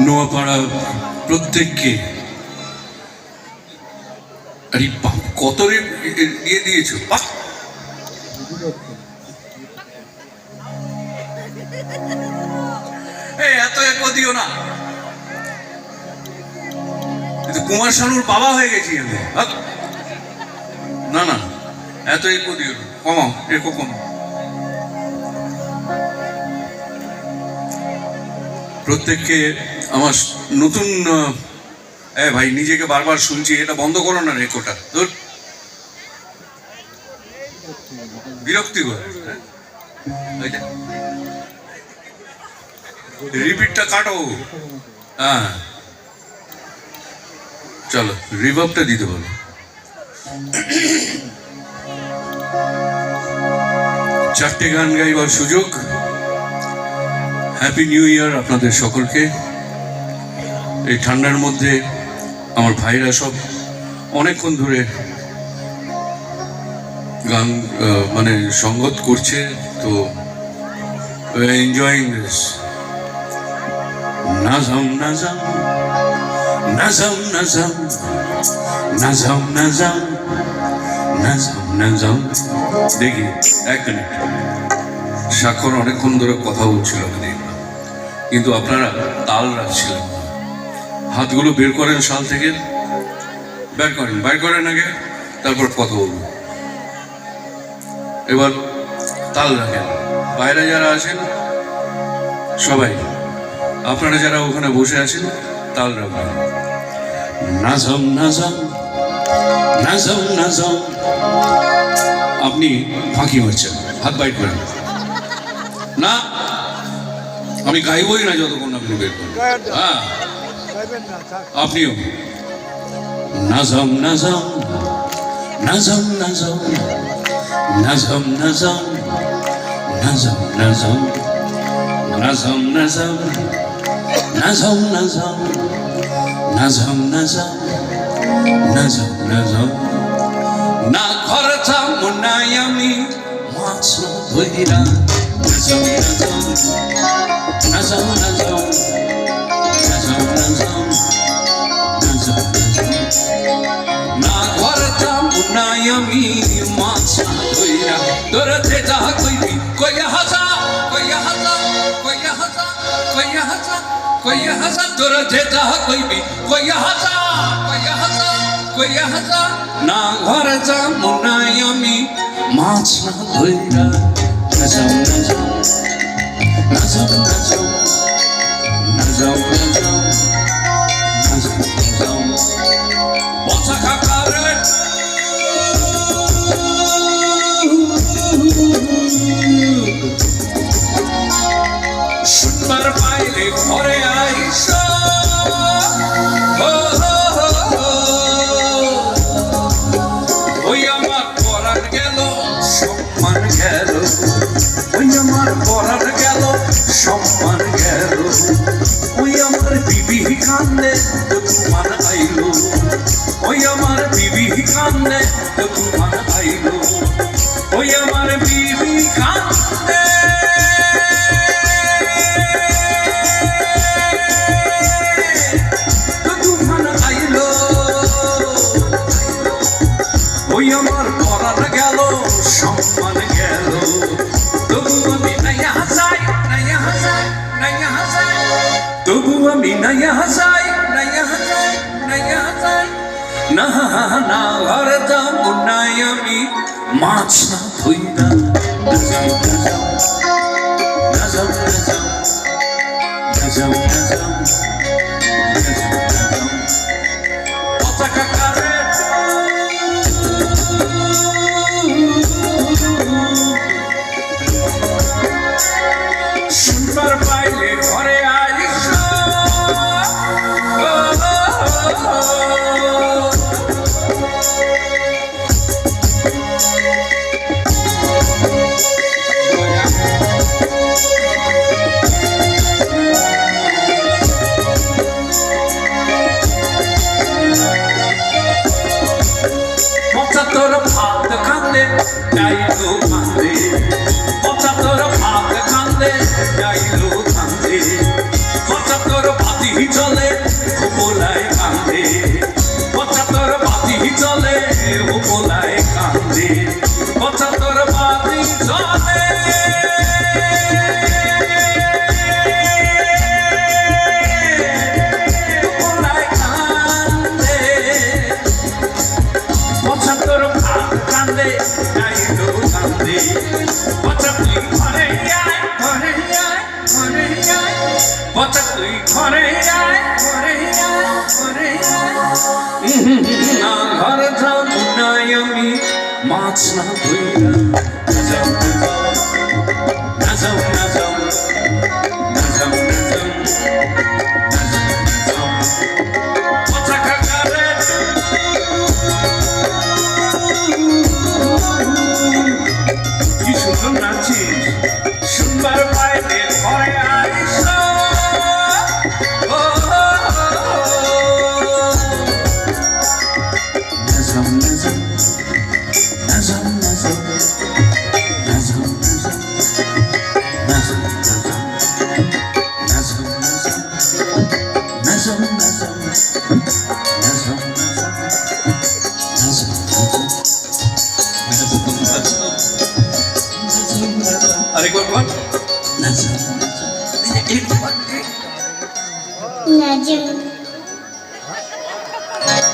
নোয়াপাড়া প্রত্যেককে আরে বাপ কত দিয়ে দিয়েছো এত একো দিও না, কুমার শানুর বাবা হয়ে গেছি আমি। না না এত একো দিও না, কমাও একো কমাও। প্রত্যেককে আমার নতুন ভাই নিজেকে বারবার শুনছি, এটা বন্ধ করো না রেকোটা, ধর বিরক্তিকর। রিপিটটা কাটো। হ্যাঁ চলো রিভার্বটা দিতে বলো। চারটে গান গাইবার সুযোগ। হ্যাপি নিউ ইয়ার আপনাদের সকলকে। এই ঠান্ডার মধ্যে আমার ভাইরা সব অনেকক্ষণ ধরে গান মানে সঙ্গত করছে, তো এনজয়িং দিস। নাজাম নাজাম নাজাম নাজাম নাজাম নাজাম নাজাম নাজাম। দেখি এক মিনিট, স্বাক্ষর অনেকক্ষণ ধরে কথা বলছিল কিন্তু আপনারা তাল রাখছিলেন। হাতগুলো বের করেন, শাল থেকে বের করেন আগে, তারপর কথা বলবো। এবার তাল রাখেন। বাইরে যারা আছেন সবাই, আপনারা যারা ওখানে বসে আছেন তাল রাখবেন। নাজাম নাজাম নাজাম নাজাম। আপনি ফাঁকি মারছেন, হাত বাইর করেন না, আমি গাইবই না যতক্ষণ আপনি বের করেন। হ্যাঁ আপনিও নাজাম নাজাম নাজাম নাজাম নাজাম নাজাম নাজাম নাজাম নাজাম নাজাম নাজাম নাজাম নাজাম নাজাম নাজাম নাজাম। না ঘর যাম নাই আমি মাছ ধইরা, নাজাম নাজাম নাজাম নাজাম নাজাম নাজাম নাজাম নাজাম। না ঘর যাম নাই আমি মাছ ধইরা, তোরতে যা কইবি কইয়া হাসা কইয়া হাসা কইয়া হাসা কইয়া হাসা কইয়া হাসা, তোরতে যা কইবি কইয়া হাসা কইয়া হাসা কইয়া হাসা। না ঘর যাম নাই আমি মাছ না ধইরা, নাজাম নাজাম নাজাম নাজাম নাজাম নাজাম নাজাম নাজাম। বসা কাকারে শুনবার পাইলে ঘরে আইসা, ওই আমার পরার গেল সম্মান গেল, ওই আমার পরার গেল সম্মান গেল। ওই আমার বিবি কান্দে তো তুমান আইলো, ওই আমার বিবি কান্দে তো তুমান আইলো, ওই আমার বিবি কান্দে তো তুমান আইলো। ওই আমার পরার গেল সম্মান গেল, তবু আমি নাইয়া হাসাই নাইয়া হাসাই নাইয়া হাসাই, তবু আমি নাইয়া হাসাই নাইয়া হাসাই নাইয়া হাসাই। না না ঘর যাম নাই আমি মাছ না ধইরা, নাজাম নাজাম নাজাম নাজাম নাজাম নাজাম নাজাম। পতাকা কারে শুনবার পাইলে ঘরে আইসা, তোর ভাত খান্দে যাইলো কান্দে, পচা তোর ভাত খান্দে যাইলো কান্দে, পচা তোর ভাতি পচা তুই ঘরে আয় ঘরে আয় ঘরে আয় না ঘর যাব না আমি মাছ না ধুইরা না যাও না যাও না যাও না যাও না যাও পচা কাকারে কি সুন্দর নাচিস সুন্দর পাইলে ঘরে আইস আরেকবার বল নাজম